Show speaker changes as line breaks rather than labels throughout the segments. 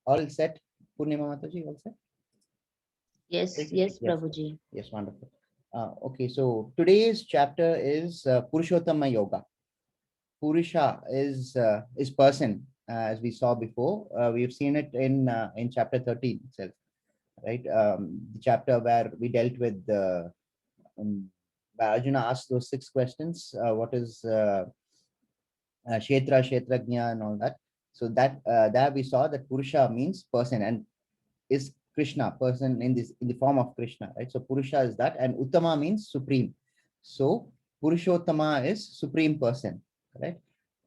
All set? Purnima Mataji, all set?
Yes, yes,
Yes.
Prabhuji.
Yes, wonderful. Okay, so today's chapter is Purushottama Yoga. Purusha is person, as we saw before. We've seen it in chapter 13 itself, right? The chapter where we dealt with um, where Arjuna asked those 6 questions. What is Kshetra, Kshetrajna, and all that. So that there we saw that Purusha means person and is Krishna, person in the form of Krishna, right? So Purusha is that, and Uttama means supreme. So Purushottama is supreme person, correct?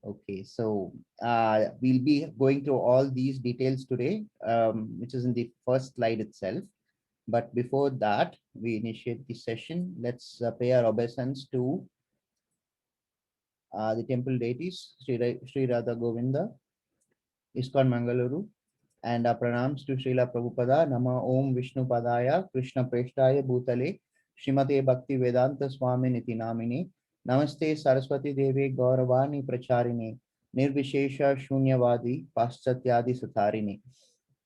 Okay, so we'll be going through all these details today, which is in the first slide itself. But before that, we initiate the session. Let's pay our obeisance to the temple deities, Sri Radha Govinda, ISKCON Mangaluru, and our pranams to Srila Prabhupada, Nama Om Vishnu Padaya, Krishna Preshtaya Bhutale, Srimate Bhakti Vedanta Swami Niti Namini, Namaste Saraswati Devi Gauravani Pracharini, Nirvishesha Shunyavadi, Paschatyadi Sutharini.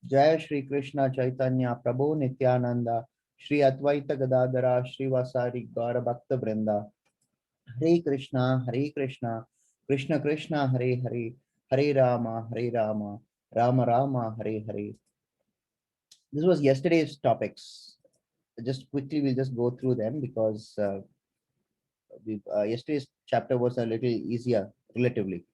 Jaya Shri Krishna Chaitanya Prabhu Nityananda, Shri Advaita Gadadara, Shri Vasari Gaura Bhakta Vrinda, Hare Krishna, Krishna Krishna, Hare Hare, Hare Rama, Rama Rama, Hare Hare. This was yesterday's topics. Just quickly, we'll just go through them because yesterday's chapter was a little easier relatively.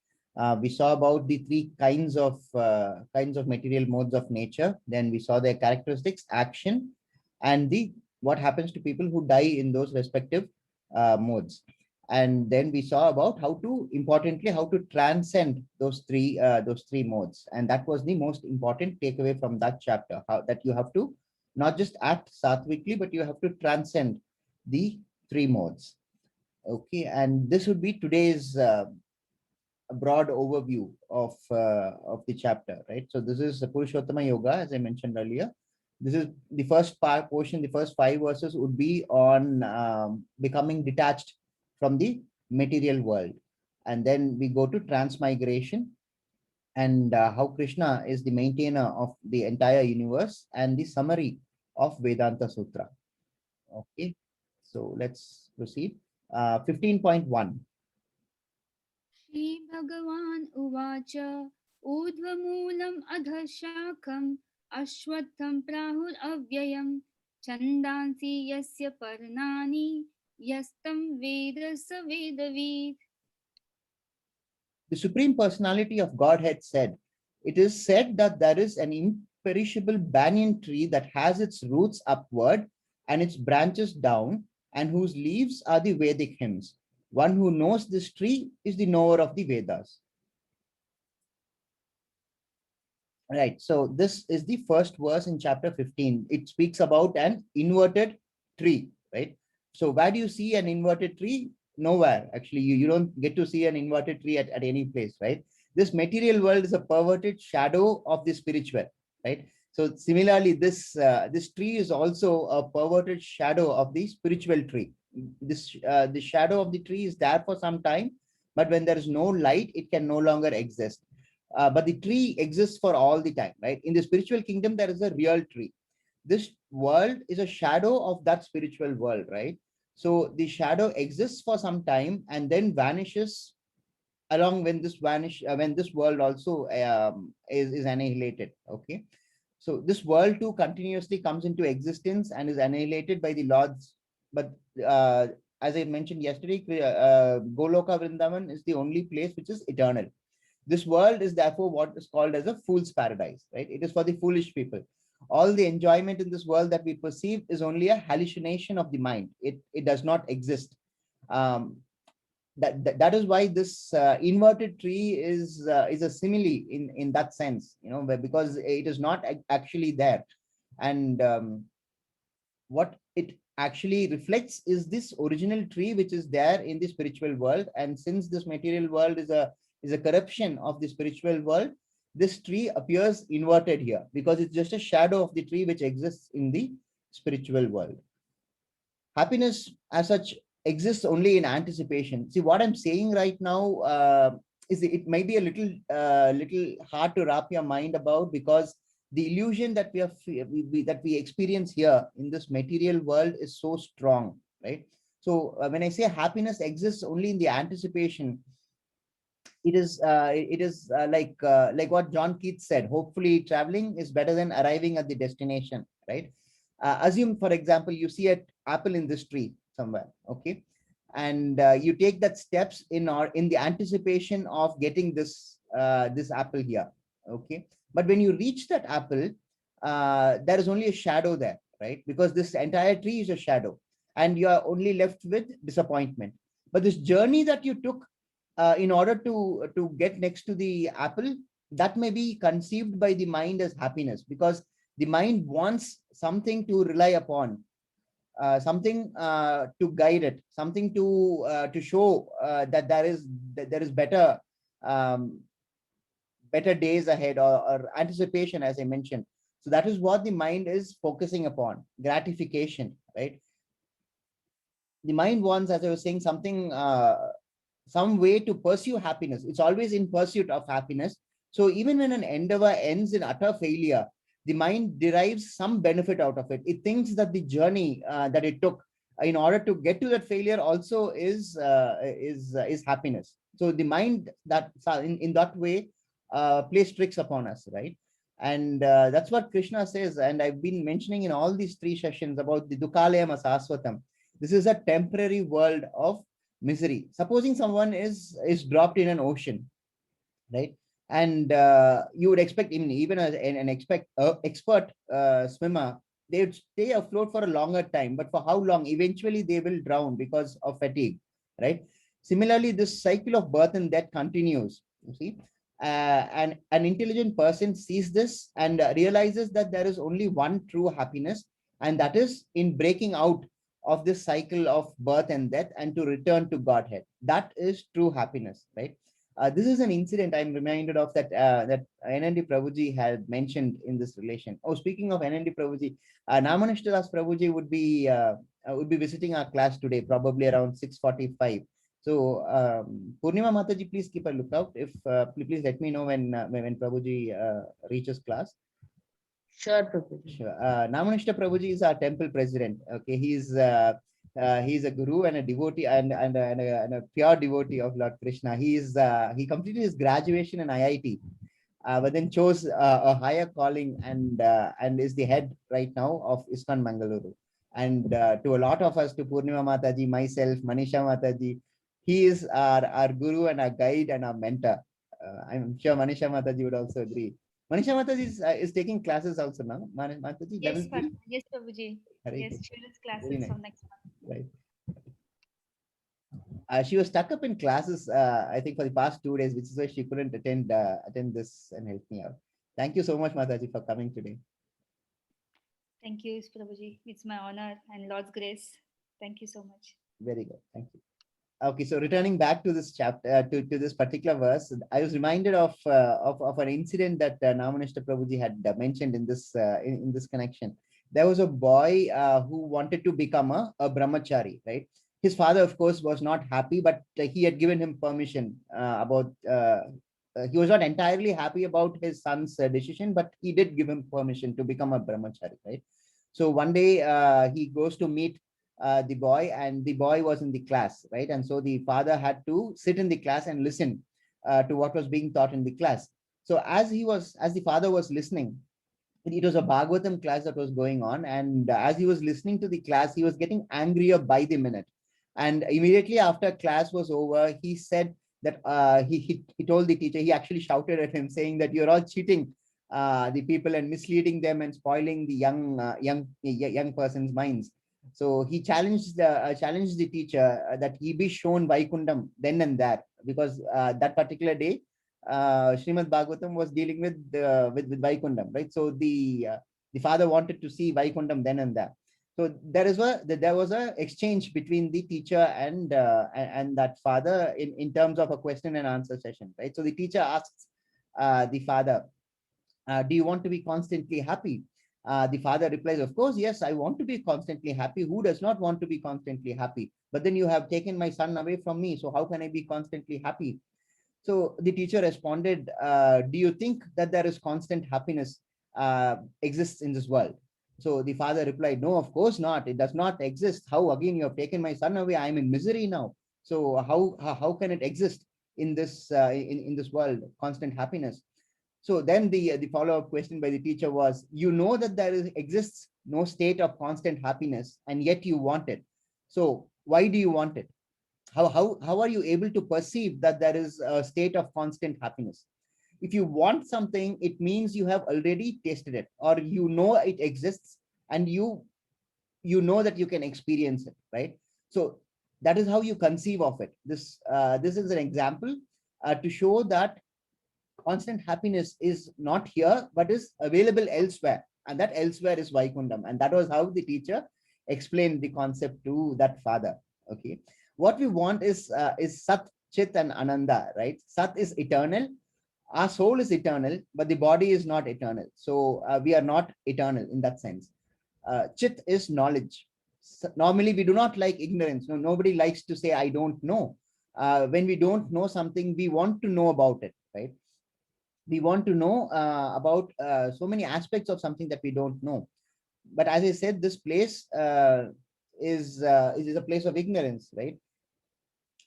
We saw about the three kinds of material modes of nature. Then we saw their characteristics, action, and the what happens to people who die in those respective modes. And then we saw about how to importantly how to transcend those three modes. And that was the most important takeaway from that chapter. How that you have to not just act sattvically, but you have to transcend the three modes. Okay, and this would be today's broad overview of the chapter, right? So this is the Purushottama Yoga, as I mentioned earlier. This is the first part portion. The first 5 verses would be on becoming detached from the material world, and then we go to transmigration and how Krishna is the maintainer of the entire universe and the summary of Vedanta Sutra. Okay, so let's proceed. 15.1.
श्रीभगवान् उवाच ऊर्ध्वमूलम् अधः शाखम् अश्वत्थं प्राहुरव्ययम् छन्दांसि यस्य पर्णानि यस्तं वेद स वेदवित्.
The Supreme Personality of Godhead said, "It is said that there is an imperishable banyan tree that has its roots upward and its branches down, and whose leaves are the Vedic hymns. One who knows this tree is the knower of the Vedas." Right. So this is the first verse in chapter 15. It speaks about an inverted tree, right? So where do you see an inverted tree? Nowhere. Actually, you don't get to see an inverted tree at any place, right? This material world is a perverted shadow of the spiritual, right? So similarly, this tree is also a perverted shadow of the spiritual tree. The shadow of the tree is there for some time, but when there is no light, it can no longer exist. But the tree exists for all the time, right? In the spiritual kingdom, there is a real tree. This world is a shadow of that spiritual world, right? So the shadow exists for some time and then vanishes along when this world also is annihilated. Okay, so this world too continuously comes into existence and is annihilated by the lords. But uh, as I mentioned yesterday, Goloka Vrindavan is the only place which is eternal. This world is therefore what is called as a fool's paradise, right? It is for the foolish people. All the enjoyment in this world that we perceive is only a hallucination of the mind. It does not exist. Um, that is why this inverted tree is a simile in that sense, because it is not actually there. And what it actually reflects is this original tree which is there in the spiritual world. And since this material world is a corruption of the spiritual world, this tree appears inverted here because it's just a shadow of the tree which exists in the spiritual world. Happiness as such exists only in anticipation. See, what I'm saying right now is it may be a little hard to wrap your mind about, because the illusion that that we experience here in this material world is so strong, right? So when I say happiness exists only in the anticipation, it is like what John Keats said, hopefully traveling is better than arriving at the destination, right? Assume, for example, you see an apple in this tree somewhere, okay, and you take that steps in the anticipation of getting this apple here, okay, but when you reach that apple, there is only a shadow there, right? Because this entire tree is a shadow, and you are only left with disappointment. But this journey that you took in order to get next to the apple, that may be conceived by the mind as happiness, because the mind wants something to rely upon, something to guide it, something to show that there is um, better days ahead, or anticipation, as I mentioned. So that is what the mind is focusing upon, gratification, right? The mind wants, as I was saying, something, some way to pursue happiness. It's always in pursuit of happiness. So even when an endeavor ends in utter failure, the mind derives some benefit out of it. It thinks that the journey that it took in order to get to that failure also is happiness. So the mind that in that way plays tricks upon us, right? And that's what Krishna says. And I've been mentioning in all these three sessions about the Dukalayam Asaswatam. This is a temporary world of misery. Supposing someone is dropped in an ocean, right? And you would expect, even an expert swimmer, they would stay afloat for a longer time, but for how long? Eventually they will drown because of fatigue, right? Similarly, this cycle of birth and death continues, you see. And an intelligent person sees this and realizes that there is only one true happiness, and that is in breaking out of this cycle of birth and death and to return to Godhead. That is true happiness, right? This is an incident I'm reminded of that NND Prabhuji had mentioned in this relation. Oh, speaking of NND Prabhuji, Namanishtadas Prabhuji would be visiting our class today, probably around 6:45. So Purnima Mataji, please keep a lookout. If please let me know when Prabhuji reaches class.
Sure, Prabhuji.
Sure. Namanishta Prabhuji is our temple president. Okay, he's a guru and a devotee and a pure devotee of Lord Krishna. He completed his graduation in IIT, but then chose a higher calling and is the head right now of ISKCON Mangaluru. And to a lot of us, to Purnima Mataji, myself, Manisha Mataji, he is our guru and our guide and our mentor. I'm sure Manisha Mataji would also agree. Manisha Mataji is taking classes also now. Mataji,
Yes,
11th.
yes, Prabhuji. Yes, children's classes
nice.
from next month.
Right. She was stuck up in classes, I think, for the past 2 days, which is why she couldn't attend this and help me out. Thank you so much, Mataji, for coming today.
Thank you, Prabhuji. It's my honor and Lord's grace. Thank you so much.
Very good. Thank you. Okay, so returning back to this chapter, to this particular verse, I was reminded of an incident that Namanishta Prabhuji had mentioned in this connection. There was a boy who wanted to become a brahmachari, right? His father, of course, was not happy, but he had given him permission he was not entirely happy about his son's decision, but he did give him permission to become a brahmachari, right? So one day he goes to meet the boy, and the boy was in the class, right? And so the father had to sit in the class and listen to what was being taught in the class. So as the father was listening, it was a Bhagavatam class that was going on, and as he was listening to the class, he was getting angrier by the minute. And immediately after class was over, he said that he told the teacher, he actually shouted at him, saying that you're all cheating the people and misleading them and spoiling the young person's minds. So he challenged the teacher that he be shown Vaikundam then and there, because that particular day Srimad Bhagavatam was dealing with Vaikundam, right? So the father wanted to see Vaikundam then and there. So there was a exchange between the teacher and that father in terms of a question and answer session, right? So the teacher asks the father, do you want to be constantly happy? The father replies, of course, yes, I want to be constantly happy. Who does not want to be constantly happy? But then you have taken my son away from me, so how can I be constantly happy? So the teacher responded, do you think that there is constant happiness exists in this world. So the father replied, no, of course not. It does not exist. How again you have taken my son away? I am in misery now. So how can it exist in this in this world, constant happiness? So then the follow-up question by the teacher was, you know that exists no state of constant happiness, and yet you want it. So why do you want it? How are you able to perceive that there is a state of constant happiness? If you want something, it means you have already tasted it, or you know it exists, and you know that you can experience it, right? So that is how you conceive of it. This is an example to show that constant happiness is not here, but is available elsewhere. And that elsewhere is Vaikundam. And that was how the teacher explained the concept to that father. Okay. What we want is Sat, Chit, and Ananda, right? Sat is eternal. Our soul is eternal, but the body is not eternal. So we are not eternal in that sense. Chit is knowledge. Normally, we do not like ignorance. No, nobody likes to say, I don't know. When we don't know something, we want to know about it, right? We want to know about so many aspects of something that we don't know. But as I said, this place is a place of ignorance, right?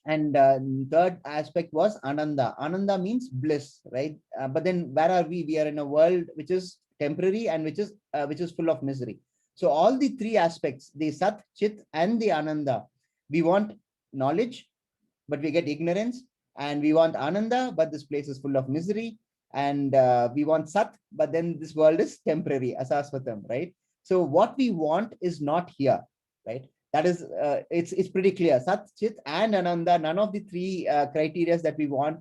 And third aspect was Ananda. Ananda means bliss, right? But then where are we? We are in a world which is temporary and which is full of misery. So all the three aspects, the Sat, Chit, and the Ananda, we want knowledge, but we get ignorance, and we want Ananda, but this place is full of misery, and we want Sat, but then this world is temporary, Asasvatam, right? So what we want is not here, right? That is, it's pretty clear. Sat, Chit, and Ananda, none of the three criteria that we want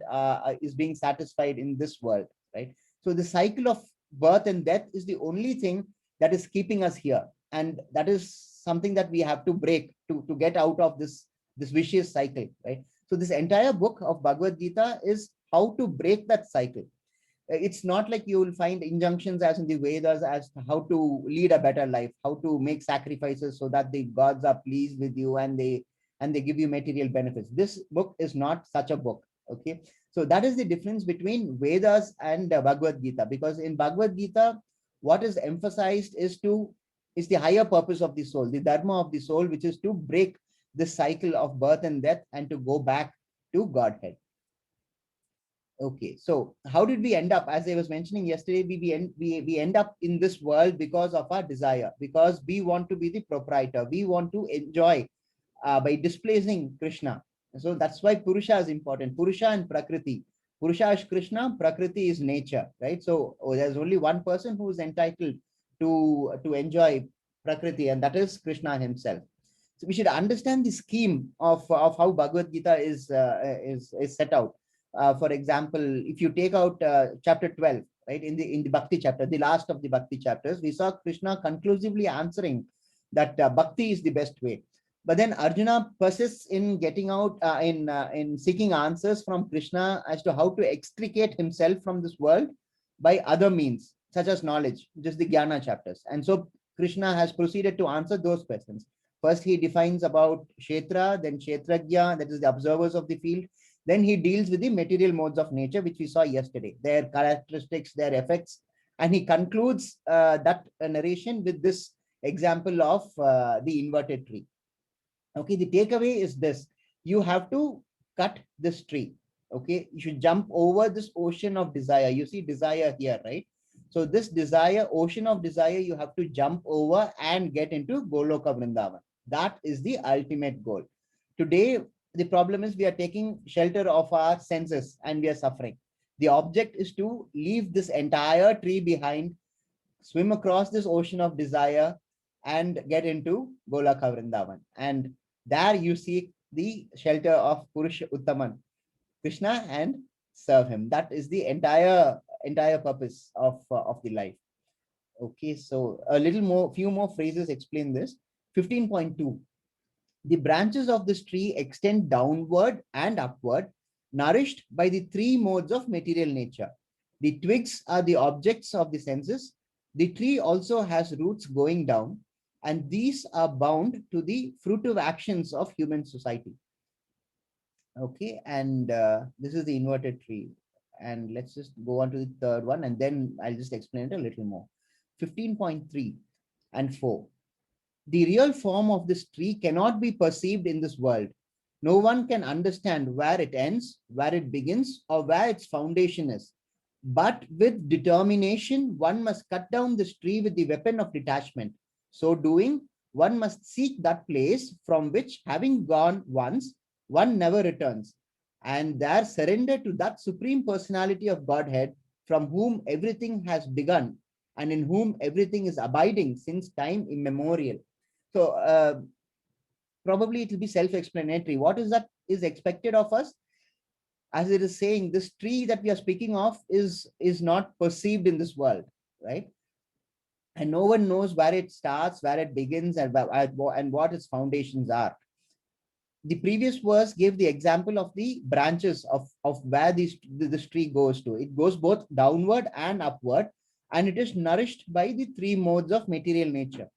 is being satisfied in this world, right? So the cycle of birth and death is the only thing that is keeping us here, and that is something that we have to break to get out of this vicious cycle, right? So this entire book of Bhagavad Gita is how to break that cycle. It's not like you will find injunctions as in the Vedas as to how to lead a better life, how to make sacrifices so that the gods are pleased with you and they give you material benefits. This book is not such a book. Okay, so that is the difference between Vedas and Bhagavad Gita, because in Bhagavad Gita, what is emphasized is the higher purpose of the soul, the dharma of the soul, which is to break this cycle of birth and death and to go back to Godhead. Okay, so how did we end up? As I was mentioning yesterday, we end up in this world because of our desire, because we want to be the proprietor. We want to enjoy by displacing Krishna. So that's why Purusha is important. Purusha and Prakriti. Purusha is Krishna, Prakriti is nature, right? So there's only one person who is entitled to enjoy Prakriti, and that is Krishna himself. So we should understand the scheme of how Bhagavad Gita is set out. For example, if you take out chapter 12, right, in the Bhakti chapter, the last of the Bhakti chapters, we saw Krishna conclusively answering that Bhakti is the best way. But then Arjuna persists in getting out in seeking answers from Krishna as to how to extricate himself from this world by other means, such as knowledge, just the Jnana chapters. And so Krishna has proceeded to answer those questions. First, he defines about Kshetra, then Kshetrajna, that is the observers of the field. Then he deals with the material modes of nature, which we saw yesterday, their characteristics, their effects. And he concludes that narration with this example of the inverted tree. Okay, the takeaway is this. You have to cut this tree. Okay, you should jump over this ocean of desire. You see desire here, right? So this desire, ocean of desire, you have to jump over and get into Goloka Vrindavan. That is the ultimate goal. Today, the problem is we are taking shelter of our senses and we are suffering. The object is to leave this entire tree behind, swim across this ocean of desire, and get into Golaka Vrindavan. And there you seek the shelter of Purusha Uttaman, Krishna, and serve him. That is the entire purpose of the life. Okay, so a little more, few more phrases explain this. 15.2. The branches of this tree extend downward and upward, nourished by the three modes of material nature. The twigs are the objects of the senses. The tree also has roots going down, and these are bound to the fruitive actions of human society. Okay, and this is the inverted tree. And let's just go on to the third one, and then I'll just explain it a little more. 15.3 and 4. The real form of this tree cannot be perceived in this world. No one can understand where it ends, where it begins, or where its foundation is. But with determination, one must cut down this tree with the weapon of detachment. So doing, one must seek that place from which, having gone once, one never returns, and there surrender to that supreme personality of Godhead from whom everything has begun and in whom everything is abiding since time immemorial. So probably it will be self-explanatory. What is that is expected of us? As it is saying, this tree that we are speaking of is not perceived in this world, right? And no one knows where it starts, where it begins, and what its foundations are. The previous verse gave the example of the branches of where this tree goes to. It goes both downward and upward, and it is nourished by the three modes of material nature.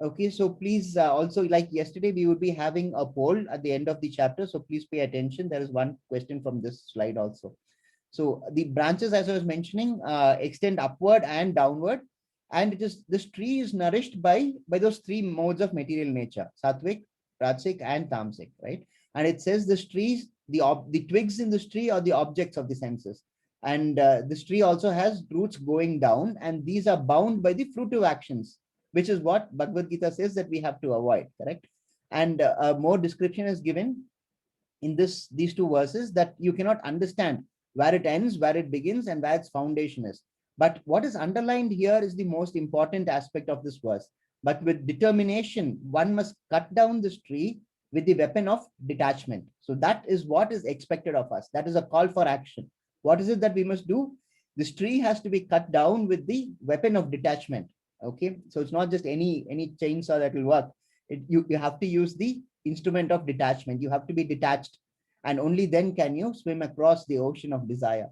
Okay, so please also, like yesterday, we would be having a poll at the end of the chapter. So please pay attention. There is one question from this slide also. So the branches, as I was mentioning, extend upward and downward, and it is this tree is nourished by those three modes of material nature: sattvic, rajasic, and tamasic, right? And it says this trees, the twigs in this tree are the objects of the senses, and this tree also has roots going down, and these are bound by the fruitive actions, which is what Bhagavad Gita says that we have to avoid, correct? And more description is given in these two verses, that you cannot understand where it ends, where it begins, and where its foundation is. But what is underlined here is the most important aspect of this verse. But with determination, one must cut down this tree with the weapon of detachment. So that is what is expected of us. That is a call for action. What is it that we must do? This tree has to be cut down with the weapon of detachment. Okay, so it's not just any chainsaw that will work. You have to use the instrument of detachment. You have to be detached, and only then can you swim across the ocean of desire.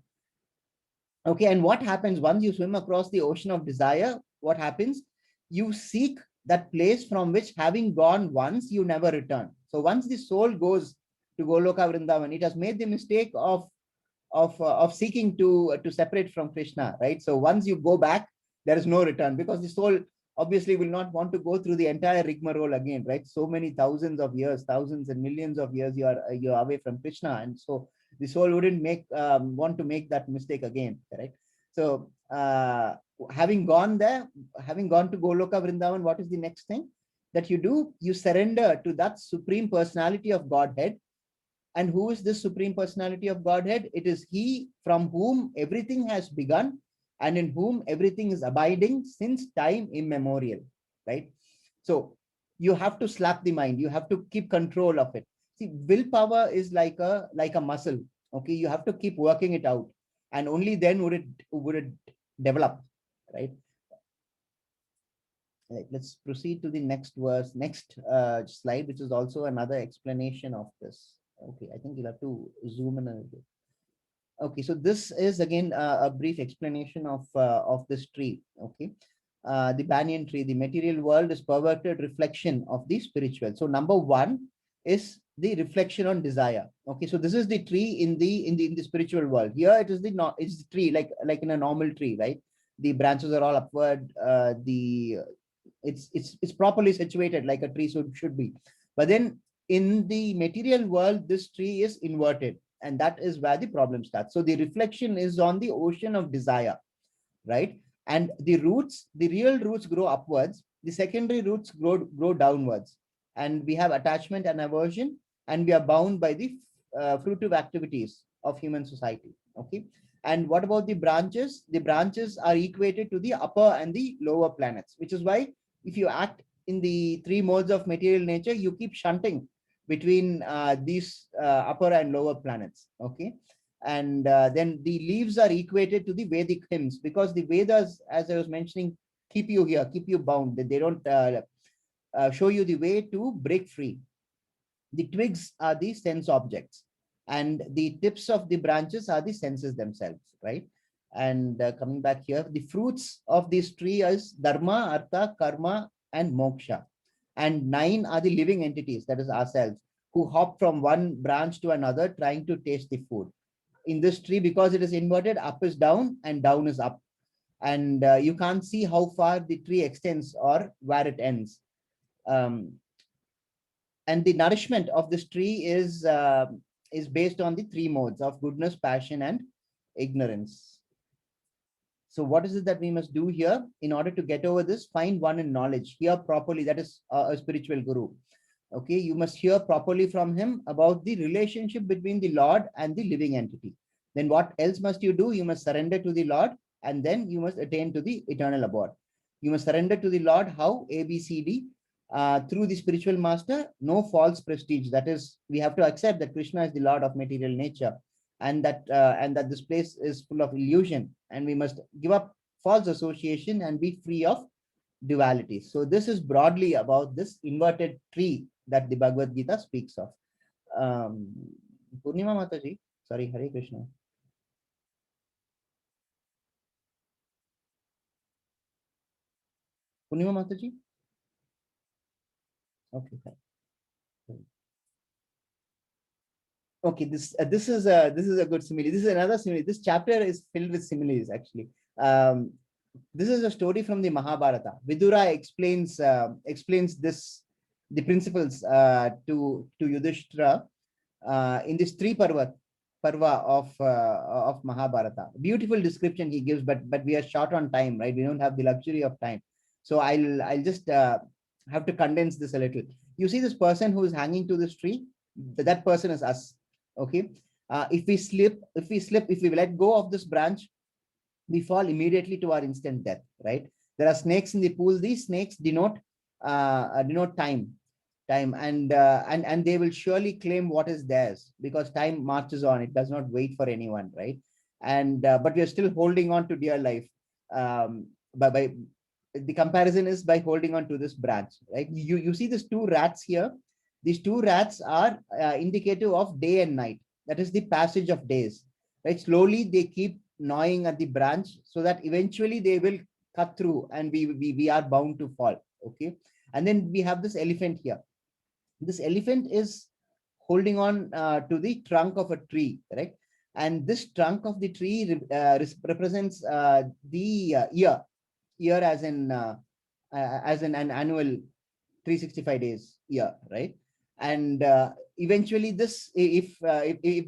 Okay, and what happens once you swim across the ocean of desire? What happens? You seek that place from which, having gone once, you never return. So once the soul goes to Goloka Vrindavan, it has made the mistake of seeking to separate from Krishna, right? So once you go back, there is no return, because the soul obviously will not want to go through the entire rigmarole again, right? So many thousands of years, thousands and millions of years you're away from Krishna, and so the soul wouldn't want to make that mistake again, right? So having gone there, having gone to Goloka Vrindavan, what is the next thing that you do? You surrender to that supreme personality of Godhead. And who is this supreme personality of Godhead? It is He from whom everything has begun and in whom everything is abiding since time immemorial, right? So you have to slap the mind. You have to keep control of it. See, willpower is like a muscle. Okay, you have to keep working it out, and only then would it develop, right? Right, let's proceed to the next verse, next slide, which is also another explanation of this. Okay, I think you'll have to zoom in a little bit. Okay, so this is again a brief explanation of this tree. Okay, the banyan tree, the material world is perverted reflection of the spiritual. So number one is the reflection on desire. Okay, so this is the tree in the spiritual world. Here it is it's the tree like in a normal tree, right? The branches are all upward. It's properly situated like a tree should be. But then in the material world, this tree is inverted, and that is where the problem starts. So the reflection is on the ocean of desire, right? And the real roots grow upwards, the secondary roots grow downwards, and we have attachment and aversion, and we are bound by the fruitive activities of human society. Okay, and what about the branches? The branches are equated to the upper and the lower planets, which is why if you act in the three modes of material nature, you keep shunting between these upper and lower planets. Okay, and then the leaves are equated to the Vedic hymns, because the Vedas, as I was mentioning, keep you here, keep you bound. They don't show you the way to break free. The twigs are the sense objects, and the tips of the branches are the senses themselves, right? And coming back here, the fruits of this tree is dharma, artha, karma, and moksha. And 9 are the living entities, that is ourselves, who hop from one branch to another trying to taste the food. in this tree, because it is inverted, up is down and down is up. And you can't see how far the tree extends or where it ends. Um, and the nourishment of this tree is based on the three modes of goodness, passion, and ignorance. So what is it that we must do here in order to get over this? Find one in knowledge, hear properly. That is a spiritual guru. Okay, you must hear properly from him about the relationship between the Lord and the living entity. Then what else must you do? You must surrender to the Lord, and then you must attain to the eternal abode. You must surrender to the Lord. How? A, B, C, D. Through the spiritual master, no false prestige. That is, we have to accept that Krishna is the Lord of material nature, and that this place is full of illusion, and we must give up false association and be free of duality. So this is broadly about this inverted tree that the Bhagavad Gita speaks of. Purnima Mataji, sorry, Hare Krishna. Purnima Mataji? Okay, fine. Okay, this is a good simile. This is another simile. This chapter is filled with similes, actually. This is a story from the Mahabharata. Vidura explains the principles to Yudhishthira in this parva of Mahabharata. Beautiful description he gives, but we are short on time, right? We don't have the luxury of time, so I'll just have to condense this a little. You see this person who is hanging to this tree. That person is us. Okay. If we let go of this branch, we fall immediately to our instant death, right? There are snakes in the pool. These snakes denote time, and they will surely claim what is theirs, because time marches on. It does not wait for anyone, right? And but we are still holding on to dear life. By the comparison is by holding on to this branch, right? You see these two rats here. These two rats are indicative of day and night. That is the passage of days, right? Slowly they keep gnawing at the branch, so that eventually they will cut through, and we are bound to fall. Okay. And then we have this elephant here. This elephant is holding on to the trunk of a tree, correct? And this trunk of the tree represents the year as in an annual 365 days year, right? And eventually this, if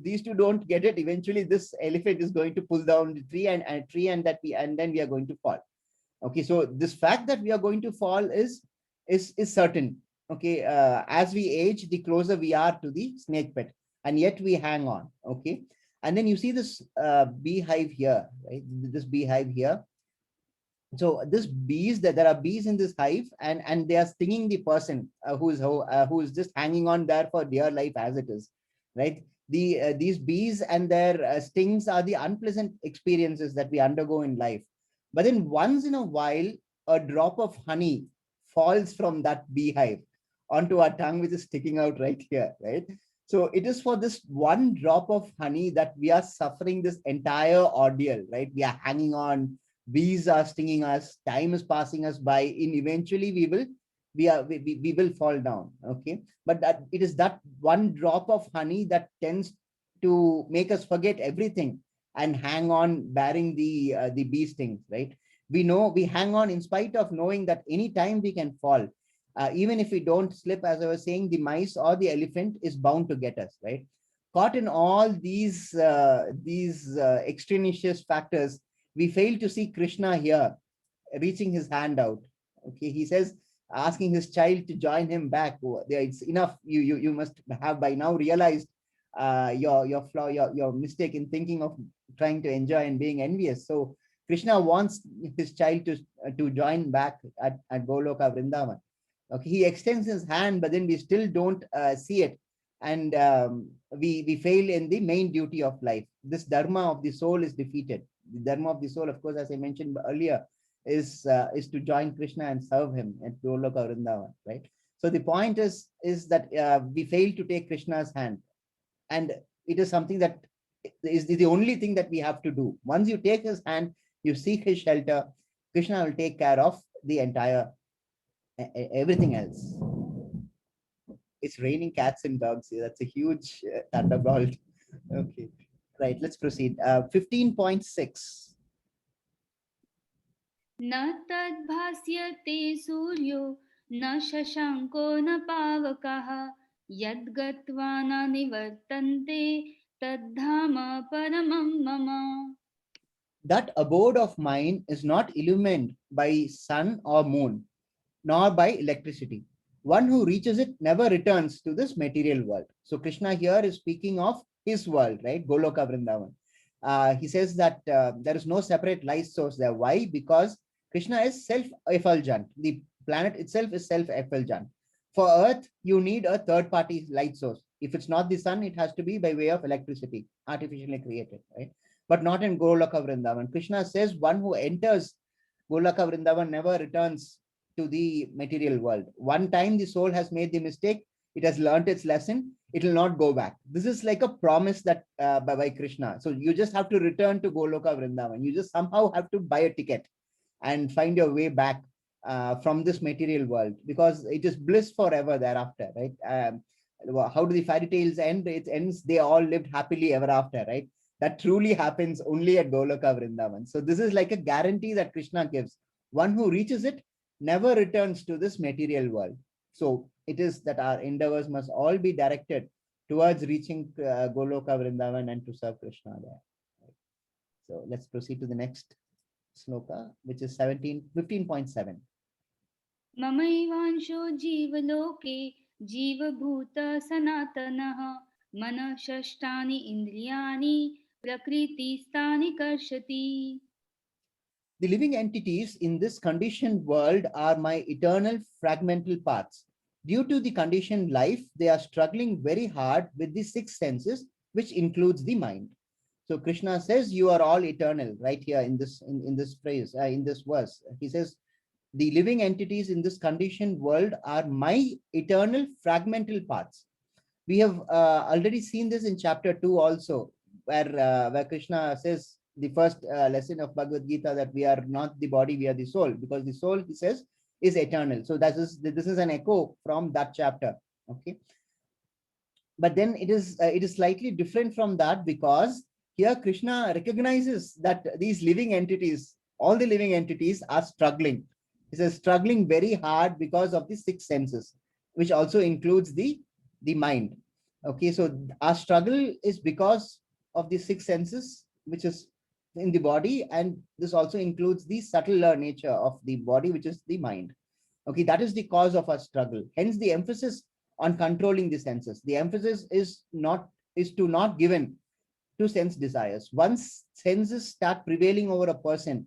these two don't get it, eventually this elephant is going to pull down the tree, and then we are going to fall. Okay, so this fact that we are going to fall is certain. Okay, as we age, the closer we are to the snake pit, and yet we hang on. Okay, and then you see this beehive here, right? This beehive here. So this bees, that there are bees in this hive, and they are stinging the person who is just hanging on there for dear life as it is, right? These bees and their stings are the unpleasant experiences that we undergo in life. But then once in a while, a drop of honey falls from that beehive onto our tongue, which is sticking out right here, right? So it is for this one drop of honey that we are suffering this entire ordeal, right? We are hanging on, bees are stinging us, time is passing us by, and eventually we will fall down. Okay, but that it is that one drop of honey that tends to make us forget everything and hang on, bearing the bee stings, right? We know we hang on in spite of knowing that any time we can fall. Even if we don't slip, as I was saying, the mice or the elephant is bound to get us, right? Caught in all these extraneous factors, we fail to see Krishna here, reaching his hand out. Okay, he says, asking his child to join him back. It's enough. You must have by now realized your flaw, your mistake in thinking of trying to enjoy and being envious. So Krishna wants his child to join back at Goloka Vrindavan. Okay, he extends his hand, but then we still don't see it, and we fail in the main duty of life. This dharma of the soul is defeated. The dharma of the soul, of course, as I mentioned earlier, is to join Krishna and serve him at Goloka Vrindavan, right? So the point is that we fail to take Krishna's hand, and it is something that is the only thing that we have to do. Once you take his hand, you seek his shelter, Krishna will take care of the entire everything else. It's raining cats and dogs here. That's a huge thunderbolt. Okay. Right, let's proceed. 15.6.
न तद्भास्यते सूर्यो न शशाङ्को न पावकः यद्गत्वा न निवर्तन्ते तद्धाम परमं मम.
That abode of mine is not illumined by sun or moon, nor by electricity. One who reaches it never returns to this material world. So Krishna here is speaking of his world, right? Goloka Vrindavan. He says that there is no separate light source there. Why? Because Krishna is self-effulgent. The planet itself is self-effulgent. For Earth, you need a third-party light source. If it's not the sun, it has to be by way of electricity, artificially created, right? But not in Goloka Vrindavan. Krishna says one who enters Goloka Vrindavan never returns to the material world. One time the soul has made the mistake, it has learned its lesson, it will not go back. This is like a promise that by Krishna. So you just have to return to Goloka Vrindavan. You just somehow have to buy a ticket and find your way back from this material world, because it is bliss forever thereafter, right? How do the fairy tales end? It ends, they all lived happily ever after, right? That truly happens only at Goloka Vrindavan. So this is like a guarantee that Krishna gives. One who reaches it never returns to this material world. So it is that our endeavors must all be directed towards reaching Goloka Vrindavan and to serve Krishna there. So let's proceed to the next sloka, which is 15.7.
ममैवांशो जीवलोके जीवभूत सनातनः मनः षष्ठानि इन्द्रियाणि प्रकृतिस्थानि कर्षति.
The living entities in this conditioned world are my eternal fragmental parts. Due to the conditioned life, they are struggling very hard with the six senses, which includes the mind. So Krishna says, you are all eternal right here in this phrase, in this verse. He says, the living entities in this conditioned world are my eternal fragmental parts. We have already seen this in chapter 2 also, where Krishna says the first lesson of Bhagavad Gita that we are not the body, we are the soul, because the soul, he says, is eternal. So this is an echo from that chapter. Okay. But then it is slightly different from that, because here Krishna recognizes that these living entities, all the living entities are struggling. He says struggling very hard because of the six senses, which also includes the mind. Okay, so our struggle is because of the six senses, which is in the body, and this also includes the subtler nature of the body, which is the mind. Okay, that is the cause of our struggle. Hence the emphasis on controlling the senses. The emphasis is to not give in to sense desires. Once senses start prevailing over a person,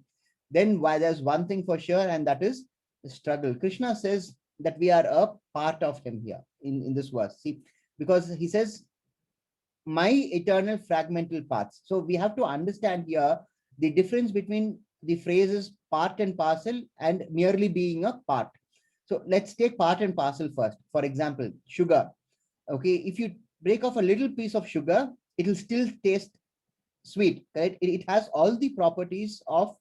then why there's one thing for sure, and that is the struggle. Krishna says that we are a part of him here in this verse. See, because he says, my eternal fragmental parts. So we have to understand here the difference between the phrases part and parcel and merely being a part. So let's take part and parcel first. For example, sugar. Okay, if you break off a little piece of sugar, it will still taste sweet, right? It has all the properties of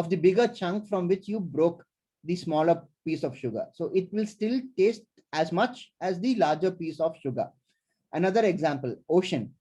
the bigger chunk from which you broke the smaller piece of sugar. So it will still taste as much as the larger piece of sugar. Another example, ocean.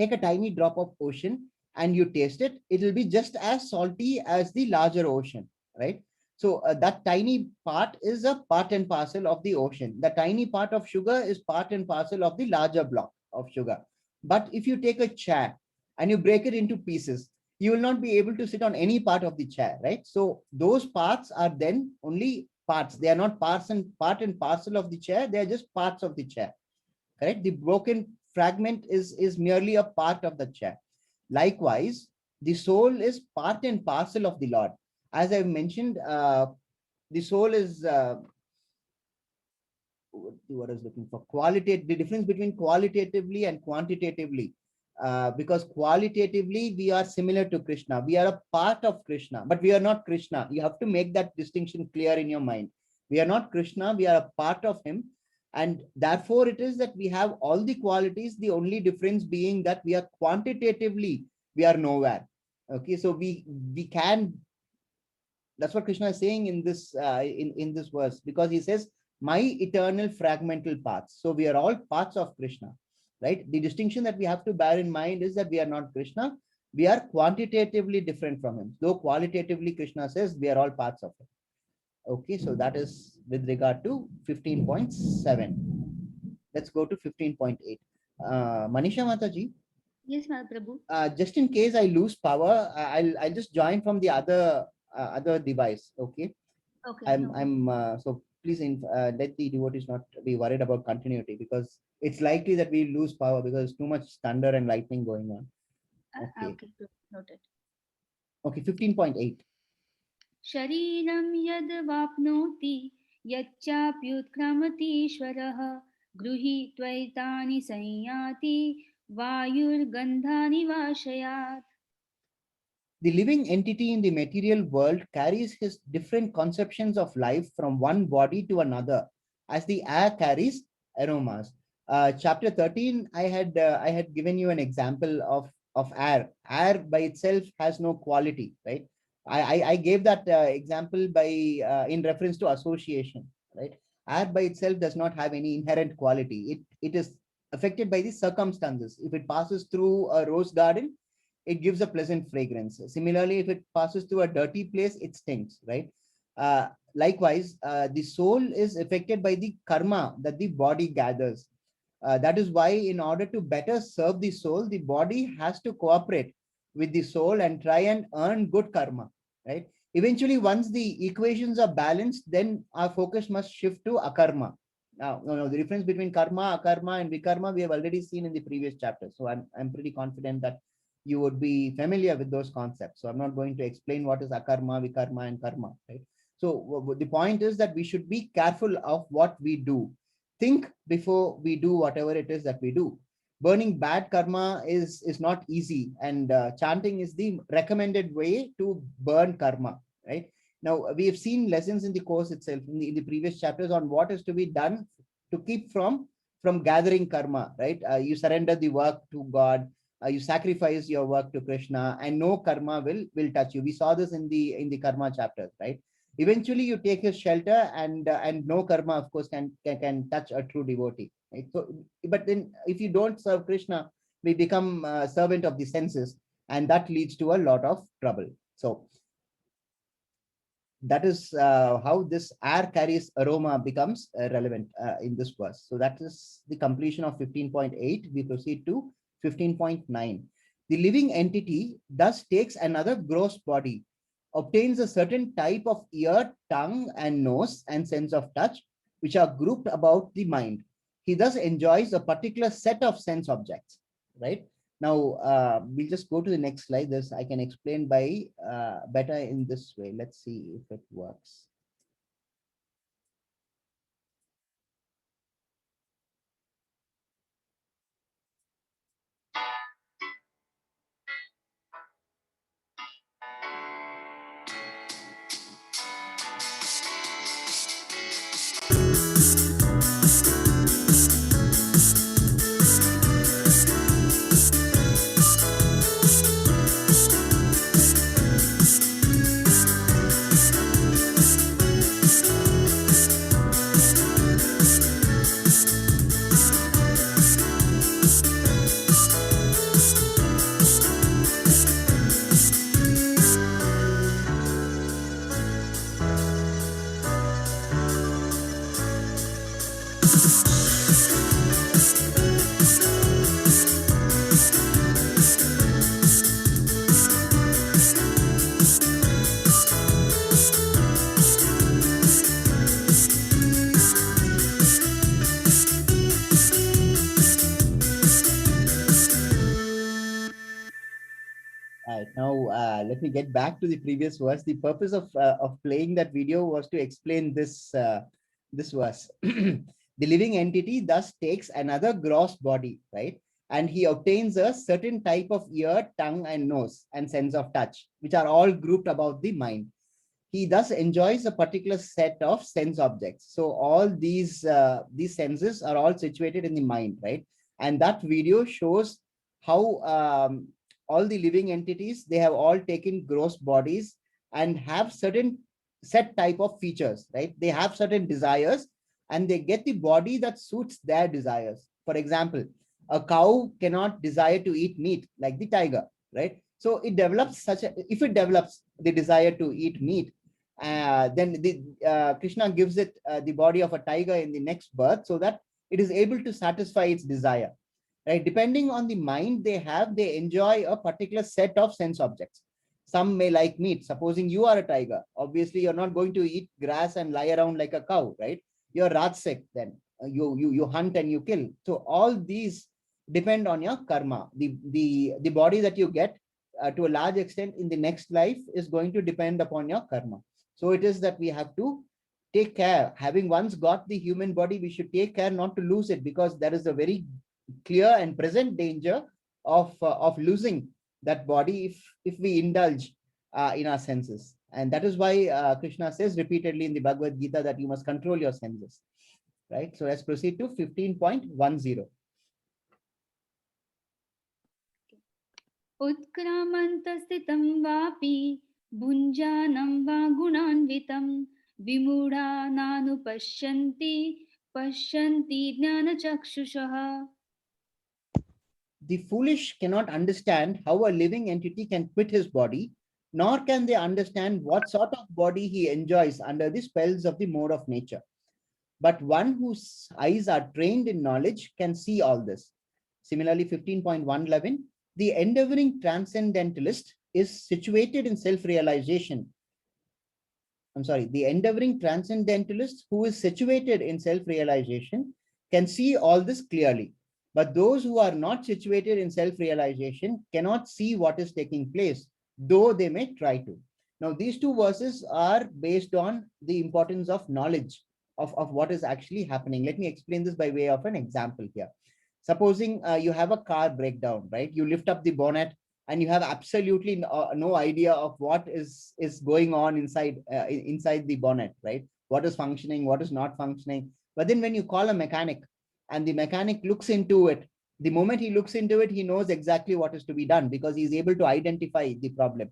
Take a tiny drop of ocean and you taste it. It will be just as salty as the larger ocean, right? So that tiny part is a part and parcel of the ocean. The tiny part of sugar is part and parcel of the larger block of sugar. But if you take a chair and you break it into pieces, you will not be able to sit on any part of the chair, right? So those parts are then only parts. They are not part and parcel of the chair. They are just parts of the chair, correct? The broken fragment is merely a part of the chair. Likewise, the soul is part and parcel of the Lord. As I've mentioned, the soul is what I was looking for, the difference between qualitatively and quantitatively. Because qualitatively we are similar to Krishna, we are a part of Krishna, but we are not Krishna. You have to make that distinction clear in your mind. We are not Krishna, we are a part of him, and therefore it is that we have all the qualities, the only difference being that we are quantitatively, we are nowhere. Okay, so we can, that's what Krishna is saying in this in this verse, because he says my eternal fragmental parts. So we are all parts of Krishna. right? The distinction that we have to bear in mind is that we are not Krishna. We are quantitatively different from him, though qualitatively Krishna says we are all parts of him. Okay, so that is with regard to 15.7. Let's go to 15.8. Manisha Mataji,
Yes, Mahaprabhu.
just in case I lose power, I'll just join from the other device. Okay,
Okay.
so please let the devotees not be worried about continuity, because it's likely that we lose power because there's too much thunder and lightning going on. Okay.
Okay. Noted.
Okay, 15.8.
शरीरं यद् वाप्नोति यच्चाप्युत्क्रामतीश्वरः गृहीत्वैतानि संयाति वायुर्गन्धानि वाशयात्.
The living entity in the material world carries his different conceptions of life from one body to another, as the air carries aromas. Chapter 13, I had given you an example of air. Air by itself has no quality, right? I gave that example by in reference to association, right? Air by itself does not have any inherent quality. It is affected by the circumstances. If it passes through a rose garden, it gives a pleasant fragrance. Similarly, if it passes through a dirty place, it stinks, right? Likewise, the soul is affected by the karma that the body gathers. That is why, in order to better serve the soul, the body has to cooperate with the soul and try and earn good karma, right? Eventually, once the equations are balanced, then our focus must shift to akarma. Now, the difference between karma, akarma, and vikarma we have already seen in the previous chapter. So I'm pretty confident that you would be familiar with those concepts. So I'm not going to explain what is akarma, vikarma, and karma, right? So the point is that we should be careful of what we do. Think before we do whatever it is that we do. Burning bad karma is not easy, and chanting is the recommended way to burn karma, right? Now, we have seen lessons in the course itself, in the previous chapters, on what is to be done to keep from gathering karma, right? You surrender the work to God, you sacrifice your work to Krishna, and no karma will touch you. We saw this in the karma chapters, right? Eventually, you take his shelter, and no karma, of course, can touch a true devotee, right? So, but then if you don't serve Krishna, we become servant of the senses, and that leads to a lot of trouble. So that is how this air carries aroma becomes relevant in this verse. So that is the completion of 15.8. We proceed to 15.9. The living entity thus takes another gross body, obtains a certain type of ear, tongue, and nose, and sense of touch, which are grouped about the mind. He thus enjoys a particular set of sense objects, right? Now, we'll just go to the next slide. This I can explain by better in this way. Let's see if it works. Right, now let me get back to the previous verse. The purpose of playing that video was to explain this this verse. The living entity thus takes another gross body, right? And he obtains a certain type of ear, tongue, and nose, and sense of touch, which are all grouped about the mind. He thus enjoys a particular set of sense objects. So all these senses are all situated in the mind, right? And that video shows how all the living entities, they have all taken gross bodies and have certain set type of features, right? They have certain desires, and they get the body that suits their desires. For example, A cow cannot desire to eat meat like the tiger, right? So it develops if it develops the desire to eat meat, then Krishna gives it the body of a tiger in the next birth so that it is able to satisfy its desire, right? Depending on the mind they have, they enjoy a particular set of sense objects. Some may like meat. Supposing you are a tiger, obviously you're not going to eat grass and lie around like a cow, right? You're ratsik then. You hunt and you kill. So all these depend on your karma. The body that you get to a large extent in the next life is going to depend upon your karma. So it is that we have to take care. Having once got the human body, we should take care not to lose it, because there is a very clear and present danger of losing that body if we indulge in our senses. And that is why Krishna says repeatedly in the Bhagavad Gita that you must control your senses, right? So let's proceed to 15.10.
उत्क्रामन्तस्थितं वापि भुञ्जानं वा गुणान्वितं विमूढानानुपश्यन्ति पश्यन्ति ज्ञानचक्षुषः.
The foolish cannot understand how a living entity can quit his body, nor can they understand what sort of body he enjoys under the spells of the mode of nature. But one whose eyes are trained in knowledge can see all this. Similarly, 15.111, the endeavoring transcendentalist is situated in self-realization. The endeavoring transcendentalist who is situated in self-realization can see all this clearly. But those who are not situated in self-realization cannot see what is taking place, though they may try to. Now, these two verses are based on the importance of knowledge of what is actually happening. Let me explain this by way of an example here. Supposing you have a car breakdown, right? You lift up the bonnet and you have absolutely no idea of what is going on inside the bonnet, right? What is functioning, what is not functioning. But then when you call a mechanic and the mechanic looks into it, the moment he looks into it, he knows exactly what is to be done because he is able to identify the problem.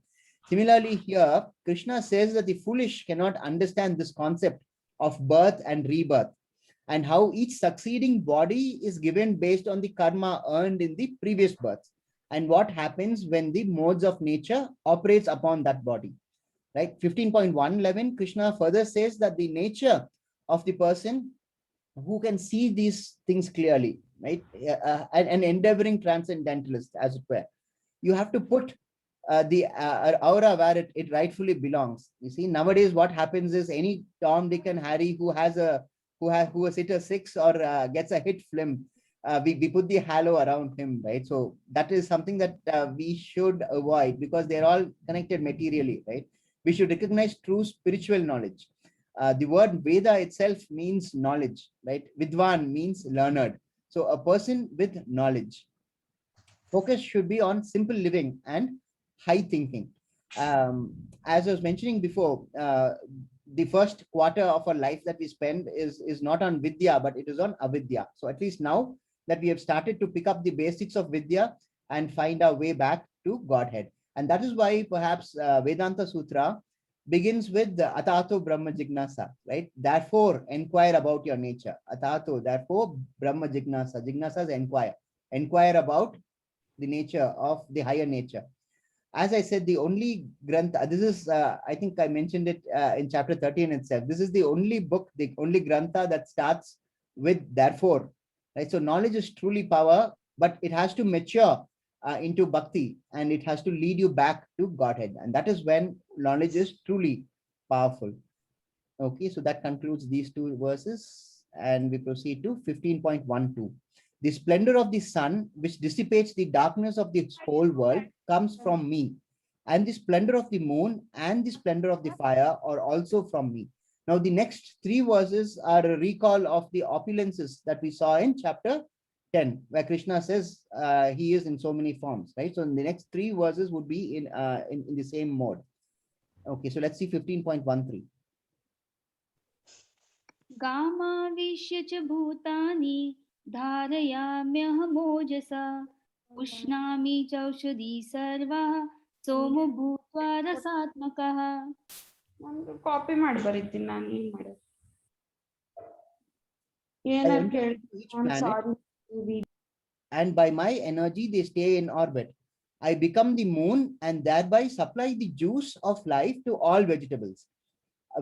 Similarly, here, Krishna says that the foolish cannot understand this concept of birth and rebirth, and how each succeeding body is given based on the karma earned in the previous births, and what happens when the modes of nature operates upon that body. Right? 15.111, Krishna further says that the nature of the person who can see these things clearly, right? An endeavoring transcendentalist, as it were. You have to put the aura where it rightfully belongs. You see, nowadays what happens is any Tom, Dick, and Harry who has hit a six or gets a hit film, we put the halo around him, right? So that is something that we should avoid because they're all connected materially, right? We should recognize true spiritual knowledge. The word Veda itself means knowledge, right? Vidwan means learned. So a person with knowledge. Focus should be on simple living and high thinking. As I was mentioning before, the first quarter of our life that we spend is not on Vidya, but it is on Avidya. So at least now that we have started to pick up the basics of Vidya and find our way back to Godhead. And that is why perhaps Vedanta Sutra begins with the Atato Brahma Jignasa, right? Therefore, inquire about your nature. Atato, therefore, Brahma Jignasa. Jignasa is inquire. Inquire about the nature of the higher nature. As I said, the only grantha, this is, I think I mentioned it in chapter 13 itself. This is the only book, the only grantha that starts with therefore, right? So knowledge is truly power, but it has to mature into bhakti and it has to lead you back to Godhead. And that is when knowledge is truly powerful. Okay, so that concludes these two verses and we proceed to 15.12. The splendor of the sun, which dissipates the darkness of the whole world, comes from me. And the splendor of the moon and the splendor of the fire are also from me. Now, the next three verses are a recall of the opulences that we saw in chapter 10, where Krishna says he is in so many forms, right? So, in the next three verses would be in the same mode. Okay, so let's see 15.13.
गामाविश्य च भूतानि धारयाम्यहमोजसा उष्णामि चौषधी सर्वाः सोमो भूत्वा रसात्मकः.
Copy ಮಾಡಿ ಬರೀತೀನಿ ನಾನು ಏನ್ ಮಾಡೋದು
I
ಏನಾರು
enter
ಕೇಳಿ
each planet and by my energy they stay in orbit. I become the moon and thereby supply the juice of life to all vegetables.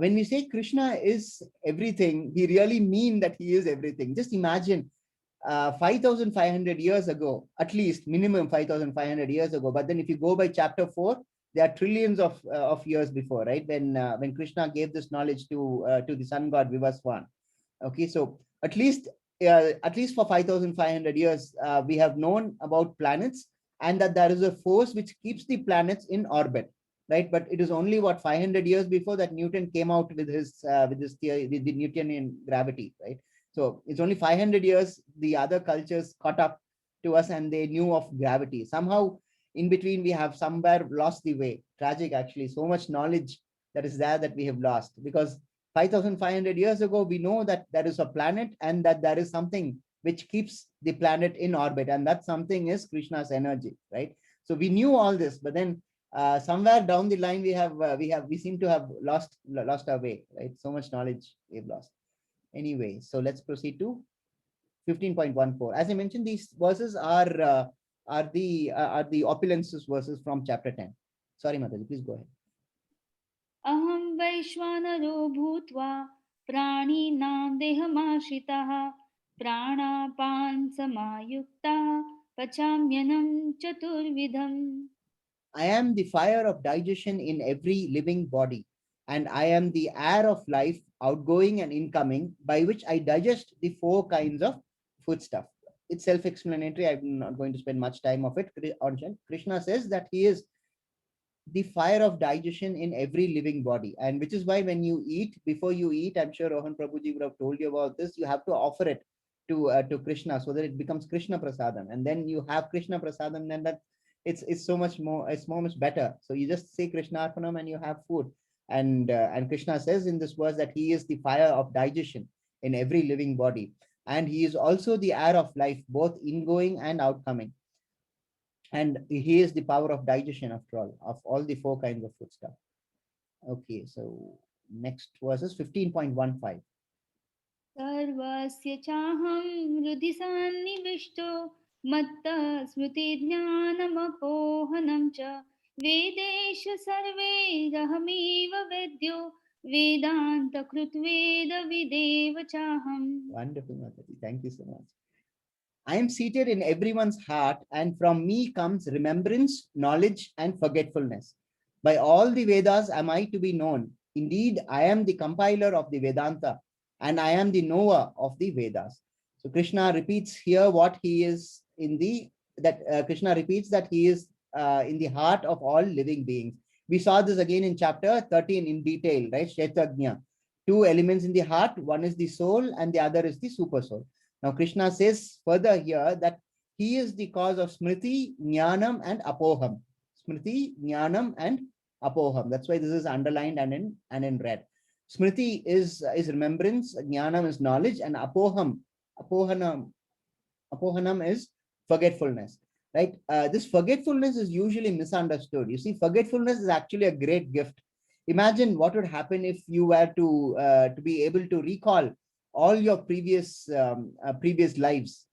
When we say Krishna is everything, we really mean that he is everything. Just imagine 5,500 years ago, at least minimum 5,500 years ago. But then if you go by chapter 4, there are trillions of years before, right? When Krishna gave this knowledge to the sun god Vivaswan. Okay, so at least for 5,500 years, we have known about planets and that there is a force which keeps the planets in orbit, right? But it is only what 500 years before that Newton came out with his theory, the Newtonian gravity, right? So it's only 500 years the other cultures caught up to us and they knew of gravity. Somehow in between we have somewhere lost the way. Tragic, actually. So much knowledge that is there that we have lost, because 5,500 years ago we know that there is a planet and that there is something which keeps the planet in orbit, and that something is Krishna's energy, right? So we knew all this, but then somewhere down the line we seem to have lost our way, right? So much knowledge we've lost. Anyway, so let's proceed to 15.14. As I mentioned, these verses are the opulences verses from chapter 10. Sorry, Mataji, please go ahead.
Aham Vaishwanaro Bhutva Praninaam Dehamashritah Pranapan Samayukta Pachamyanam Chaturvidham.
I am the fire of digestion in every living body, and I am the air of life, outgoing and incoming, by which I digest the 4 kinds of foodstuff. It's self-explanatory. I'm not going to spend much time of it. Krishna says that he is the fire of digestion in every living body, and which is why when you eat, before you eat, I'm sure Rohan Prabhuji would have told you about this, you have to offer it to Krishna so that it becomes Krishna Prasadam, and then you have Krishna Prasadam, then that it's so much more, it's much better. So you just say Krishna Arpanam and you have food. And Krishna says in this verse that he is the fire of digestion in every living body, and he is also the air of life, both ingoing and outcoming. And he is the power of digestion, after all, of all the 4 kinds of food stuff. Okay, so next verse is 15.15.
Sarvasya chaham hridhi sannivishto matta smriti jnanamapohanam cha vedesha sarve rahamiva vedyo vedanta krutveda videva chaham.
Wonderful, Mataji. Thank you so much. I am seated in everyone's heart, and from me comes remembrance, knowledge, and forgetfulness. By all the Vedas am I to be known. Indeed, I am the compiler of the Vedanta, and I am the knower of the Vedas. So Krishna repeats here what he is in the, Krishna repeats that he is in the heart of all living beings. We saw this again in chapter 13 in detail, right? Kshetrajna. 2 elements in the heart, one is the soul and the other is the super soul. Now, Krishna says further here that he is the cause of Smriti, Jnanam, and Apoham. Smriti, Jnanam, and Apoham. That's why this is underlined and in red. Smriti is remembrance, Jnanam is knowledge, and Apohanam is forgetfulness. Right? This forgetfulness is usually misunderstood. You see, forgetfulness is actually a great gift. Imagine what would happen if you were to be able to recall all your previous lives.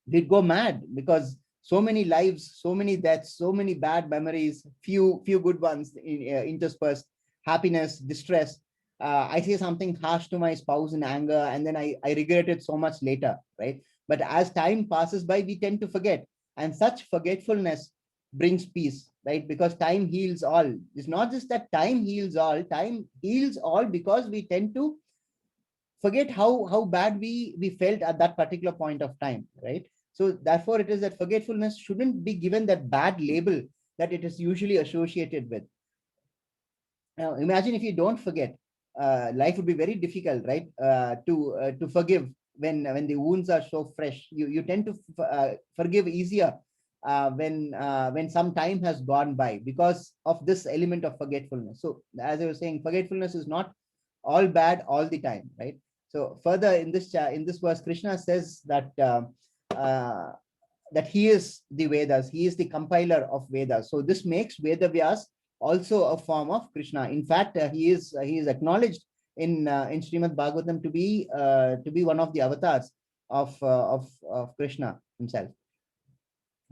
They'd go mad, because so many lives, so many deaths, so many bad memories, few good ones interspersed, happiness, distress. I say something harsh to my spouse in anger, and then I regret it so much later, right? But as time passes by, we tend to forget, and such forgetfulness brings peace, right? Because time heals all. It's not just that time heals all because we tend to forget how bad we felt at that particular point of time, right? So therefore it is that forgetfulness shouldn't be given that bad label that it is usually associated with. Now imagine if you don't forget, life would be very difficult, right? To forgive when the wounds are so fresh. You tend to forgive easier when some time has gone by, because of this element of forgetfulness. So as I was saying, forgetfulness is not all bad all the time, right? So further in this verse, Krishna says that that he is the Vedas, he is the compiler of Vedas. So this makes Veda Vyas also a form of Krishna. In fact, he is acknowledged in Srimad Bhagavatam to be one of the avatars of Krishna himself.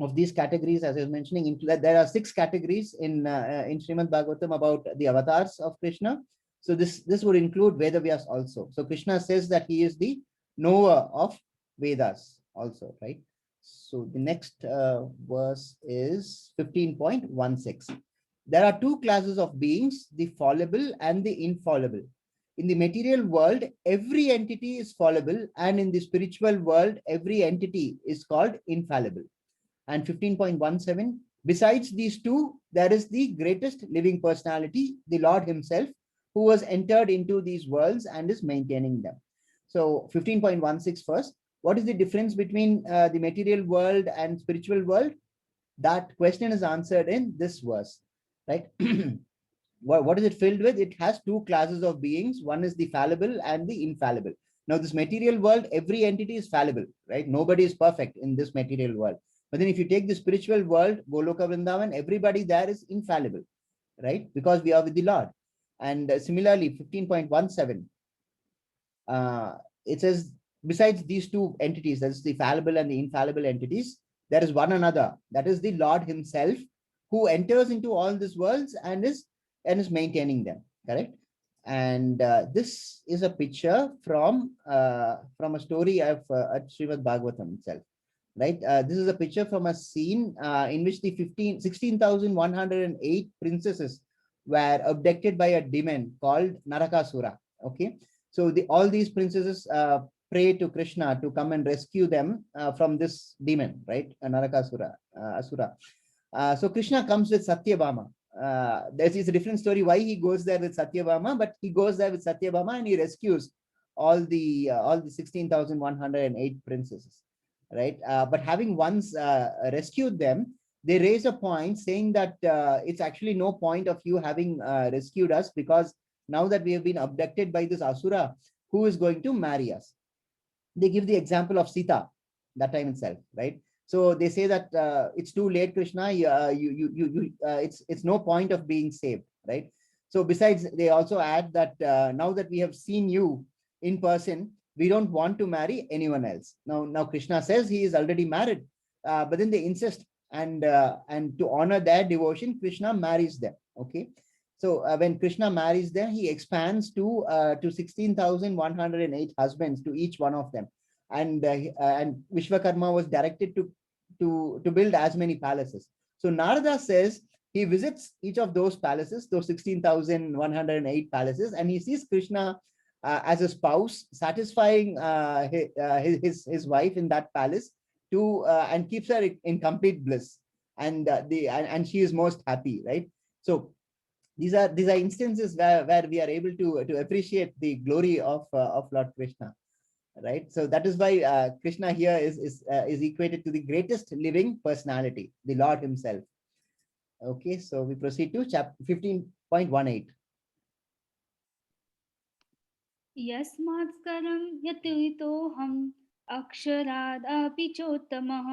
of these categories, as I was mentioning, there are 6 categories in Srimad Bhagavatam about the avatars of Krishna. So this would include Vedavyas also. So Krishna says that he is the knower of Vedas also, right? So the next verse is 15.16. There are 2 classes of beings, the fallible and the infallible. In the material world, every entity is fallible, and in the spiritual world, every entity is called infallible. And 15.17, besides these 2, there is the greatest living personality, the Lord himself, who has entered into these worlds and is maintaining them. So 15.16 first, what is the difference between the material world and spiritual world? That question is answered in this verse, right? What is it filled with? It has 2 classes of beings. One is the fallible and the infallible. Now, this material world, every entity is fallible, right? Nobody is perfect in this material world. But then if you take the spiritual world, Goloka Vrindavan, everybody there is infallible, right? Because we are with the Lord. And similarly, 15.17, it says, besides these 2 entities, that is the fallible and the infallible entities, there is one another, that is the Lord himself, who enters into all these worlds and is maintaining them, correct? And this is a picture from a story of Srimad Bhagavatam itself, right? This is a picture from a scene in which the 16,108 princesses were abducted by a demon called Narakasura. Okay, so all these princesses pray to Krishna to come and rescue them from this demon, right? Narakasura, Asura. So Krishna comes with Satyabhama. There's a different story why he goes there with Satyabhama, but he goes there with Satyabhama and he rescues all the 16,108 princesses, right? But having once rescued them, they raise a point saying that it's actually no point of you having rescued us, because now that we have been abducted by this Asura, who is going to marry us? They give the example of Sita that time itself, right? So they say that it's too late, Krishna. It's no point of being saved, right? So besides, they also add that now that we have seen you in person, we don't want to marry anyone else. Now Krishna says he is already married, but then they insist, and to honor their devotion, Krishna marries them. Okay, so when Krishna marries them, he expands to 16,108 husbands to each one of them, and Vishwakarma was directed to build as many palaces. So Narada says he visits each of those palaces, those 16,108 palaces, and he sees Krishna as a spouse, satisfying his wife in that palace and keeps her in complete bliss, and she is most happy, right? So these are instances where we are able to appreciate the glory of Lord Krishna, right? So that is why Krishna here is equated to the greatest living personality, the Lord himself. Okay, so we proceed to chapter 15.18.
यस्मात्करं यतुतोऽहम् अक्षरादपि चोत्तमः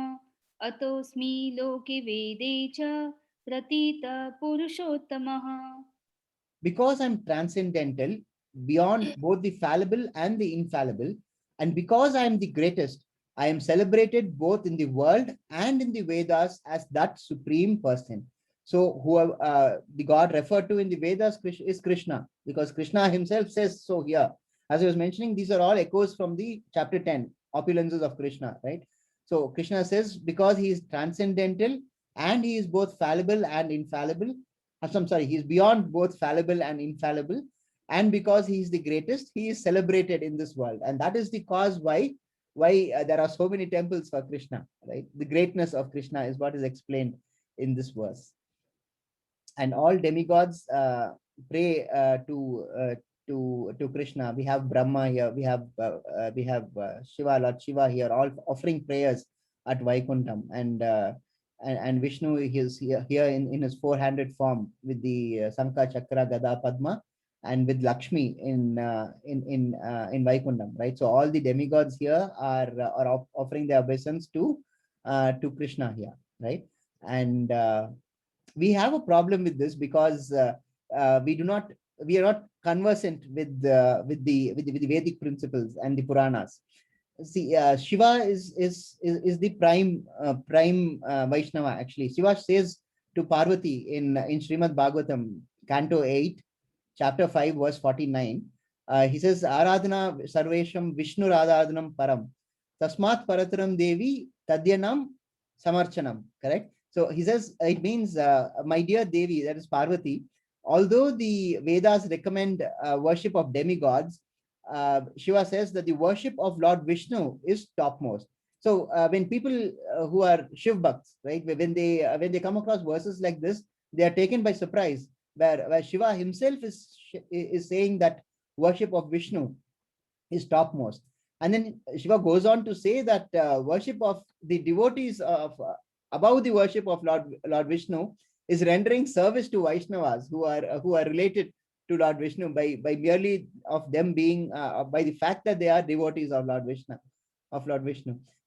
अतोऽस्मि लोके वेदे च प्रतीतः पुरुषोत्तमः.
Because I'm transcendental, beyond both the fallible and the infallible, and because I am the greatest, I am celebrated both in the world and in the Vedas as that supreme person. So who the God referred to in the Vedas is Krishna, because Krishna himself says so here. As I was mentioning, these are all echoes from the chapter 10, opulences of Krishna, right? So Krishna says, because he is transcendental and he is both fallible and infallible, I'm sorry, he is beyond both fallible and infallible, and because he is the greatest, he is celebrated in this world, and that is the cause why there are so many temples for Krishna, right? The greatness of Krishna is what is explained in this verse. And all demigods pray to Krishna. We have Brahma here, we have Shiva, Lord Shiva here, all offering prayers at Vaikuntham, and Vishnu is here in his four-handed form with the Sankha, Chakra, Gada, Padma, and with Lakshmi in Vaikuntham, right? So all the demigods here are offering their obeisance to Krishna here, right? And we have a problem with this because we are not conversant with the Vedic principles and the Puranas. See, Shiva is the prime Vaishnava actually. Shiva says to Parvati in Srimad Bhagavatam, Canto 8, chapter 5, verse 49. He says, Aradhana Sarvesham Vishnu Radhadhanam Param. Tasmat Parataram Devi Tadyanam Samarchanam. Correct? So he says, it means, my dear Devi, that is Parvati, although the Vedas recommend worship of demigods, Shiva says that the worship of Lord Vishnu is topmost. So when people who are Shiv Bhakts, right, when they come across verses like this, they are taken by surprise, where Shiva himself is saying that worship of Vishnu is topmost. And then Shiva goes on to say that worship of the devotees of above the worship of Lord Vishnu is rendering service to Vaishnavas who are related to Lord Vishnu by merely of them being by the fact that they are devotees of Lord Vishnu.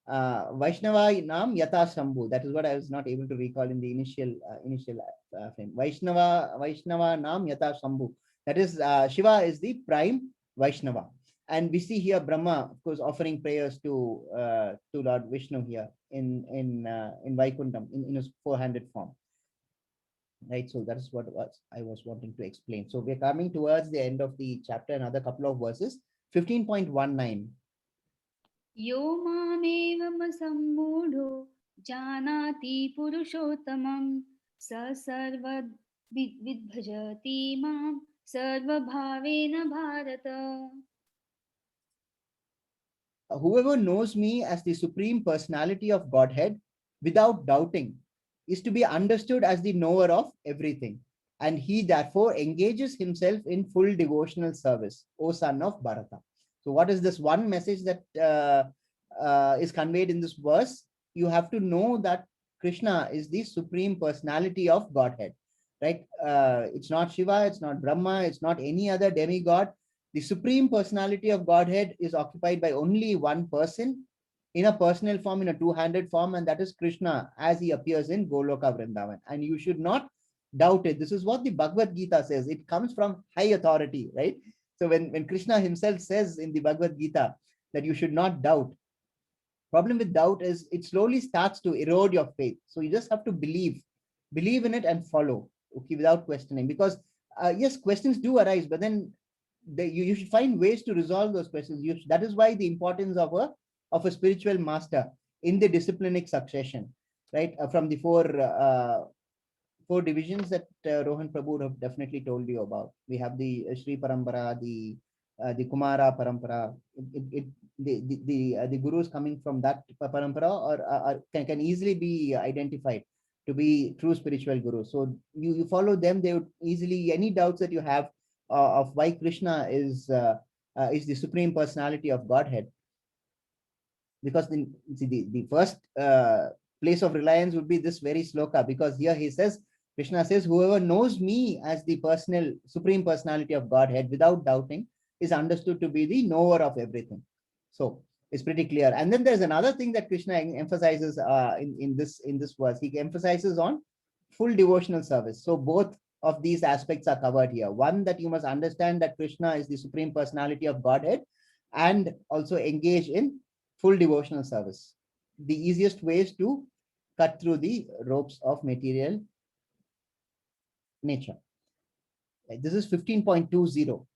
Vaishnava Nam Yata Shambhu. That is what I was not able to recall in the initial frame. Vaishnava Nam Yata Shambhu. That is Shiva is the prime Vaishnava. And we see here Brahma, of course, offering prayers to Lord Vishnu here in Vaikuntham in his four-handed form. Right, so that is what I was wanting to explain. So we're coming towards the end of the chapter, another couple of verses. 15.19.
यो मामेवम सम्मूढो जानाति पुरुषोत्तमं स सर्वविद्भजति मां सर्वभावेन Bharat.
Whoever knows me as the supreme personality of Godhead without doubting is to be understood as the knower of everything, and he therefore engages himself in full devotional service, O son of Bharata. So what is this one message that is conveyed in this verse? You have to know that Krishna is the supreme personality of Godhead, right? It's not Shiva, it's not Brahma, it's not any other demigod. The supreme personality of Godhead is occupied by only one person in a personal form, in a two-handed form, and that is Krishna as he appears in Goloka Vrindavan. And you should not doubt it. This is what the Bhagavad Gita says. It comes from high authority, right? So when Krishna himself says in the Bhagavad Gita that you should not doubt, problem with doubt is it slowly starts to erode your faith. So you just have to believe in it and follow, okay, without questioning. Because yes, questions do arise, but then you should find ways to resolve those questions. That is why the importance of a spiritual master in the disciplinic succession, right? From the four divisions that Rohan Prabhu would have definitely told you about. We have the Sri Parampara, the Kumara Parampara. The gurus coming from that parampara or can easily be identified to be true spiritual gurus. So you follow them, they would easily, any doubts that you have of why Krishna is the supreme personality of Godhead, because the first place of reliance would be this very sloka, because here he says, Krishna says, whoever knows me as the supreme personality of Godhead without doubting is understood to be the knower of everything. So it's pretty clear. And then there's another thing that Krishna emphasizes in this verse. He emphasizes on full devotional service. So both of these aspects are covered here. One, that you must understand that Krishna is the supreme personality of Godhead, and also engage in full devotional service. The easiest way is to cut through the ropes of material nature. This is 15.20.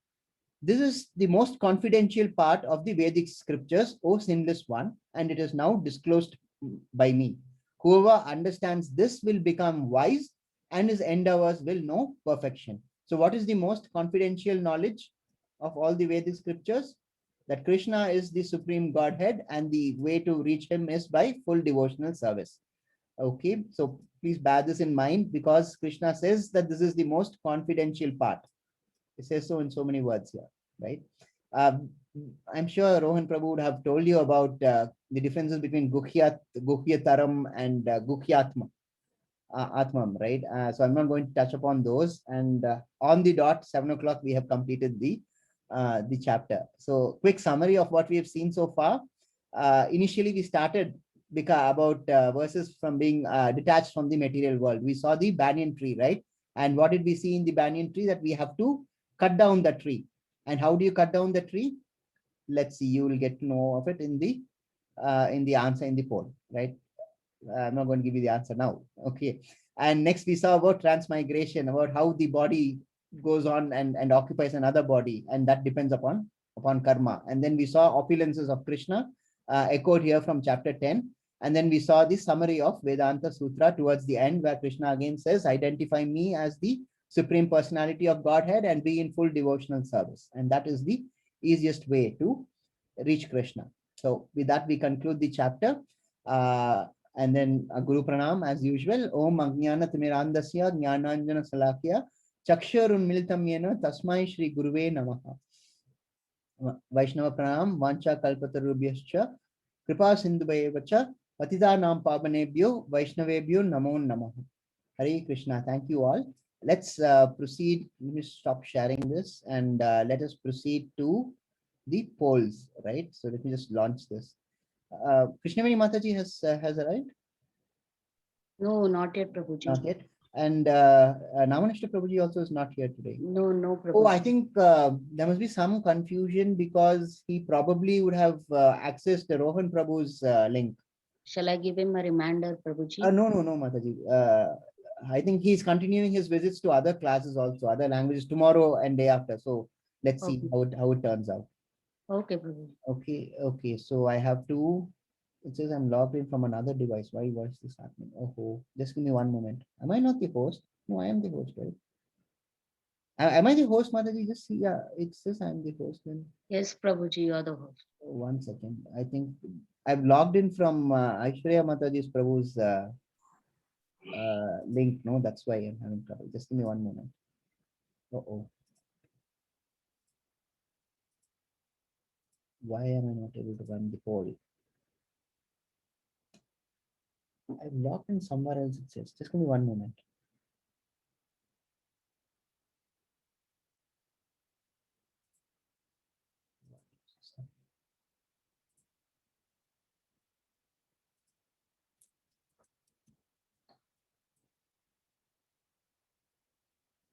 This is the most confidential part of the Vedic scriptures, O sinless one, and it is now disclosed by me. Whoever understands this will become wise, and his endeavors will know perfection. So what is the most confidential knowledge of all the Vedic scriptures? That Krishna is the supreme Godhead, and the way to reach him is by full devotional service. Okay, so please bear this in mind, because Krishna says that this is the most confidential part. It says so in so many words here, right? I'm sure Rohan Prabhu would have told you about the differences between Guhyataram and Guhyatma. Atmam, right? So I'm not going to touch upon those. And on the dot, 7 o'clock, we have completed the chapter. So quick summary of what we have seen so far. Initially, we started about verses from being detached from the material world. We saw the banyan tree, right? And what did we see in the banyan tree? That we have to cut down the tree. And how do you cut down the tree? let's see, you will get to know of it in the answer in the poll, right? I'm not going to give you the answer now. Okay. And next we saw about transmigration, about how the body goes on and occupies another body, and that depends upon karma. And then we saw opulences of Krishna echoed here from chapter 10. And then we saw the summary of Vedanta Sutra towards the end, where Krishna again says, identify me as the Supreme Personality of Godhead and be in full devotional service. And that is the easiest way to reach Krishna. So with that, we conclude the chapter. And then Guru Pranam as usual. Om Ajnana Timirandasya Jnananjana Salakya Chakshurun Militam Yena Tasmai Shri Guruve Namaha. Vaishnava Pranam Vancha Kalpatarubhyascha Kripa Sindhuvayevacha Patitanam Pavanebhyo Vaishnavebhyo Namo Namaha. Hare Krishna. Thank you all. Let's proceed. Let me stop sharing this and let us proceed to the polls, right? So let me just launch this. Krishnaveni Mataji has arrived?
No, not yet, Prabhuji.
Not yet. And Namanishta Prabhuji also is not here today.
No, no, Prabhuji.
Oh, I think there must be some confusion because he probably would have accessed the Rohan Prabhu's link.
Shall I give him a reminder, Prabhuji?
No, Mataji. I think he's continuing his visits to other classes also, other languages tomorrow and day after. So let's see how it turns out.
Okay, Prabhuji.
Okay. So I have to. It says I'm logged in from another device. Why is this happening? Oh, just give me one moment. Am I not the host? No, I am the host, right? Am I the host, Mataji? Just see, yeah, it says I'm the host then.
Yes, Prabhuji, you are the host.
One second. I think I've logged in from Aishwarya Mataji's Prabhu's link. No, that's why I'm having trouble. Just give me one moment. Why am I not able to run the poll? I've logged in somewhere else, it says. Just give me one moment.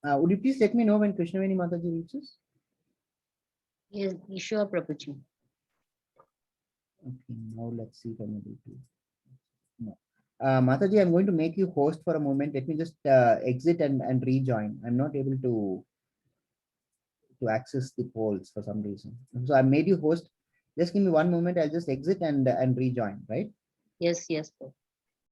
Would you please let me know when Krishnaveni Mataji reaches?
Yes, sure, Prabhuji.
Okay, now let's see if I'm able to. No. Mataji, I'm going to make you host for a moment. Let me just exit and rejoin. I'm not able to access the polls for some reason. So I made you host. Just give me one moment. I'll just exit and rejoin, right?
Yes, yes, Prabhuji.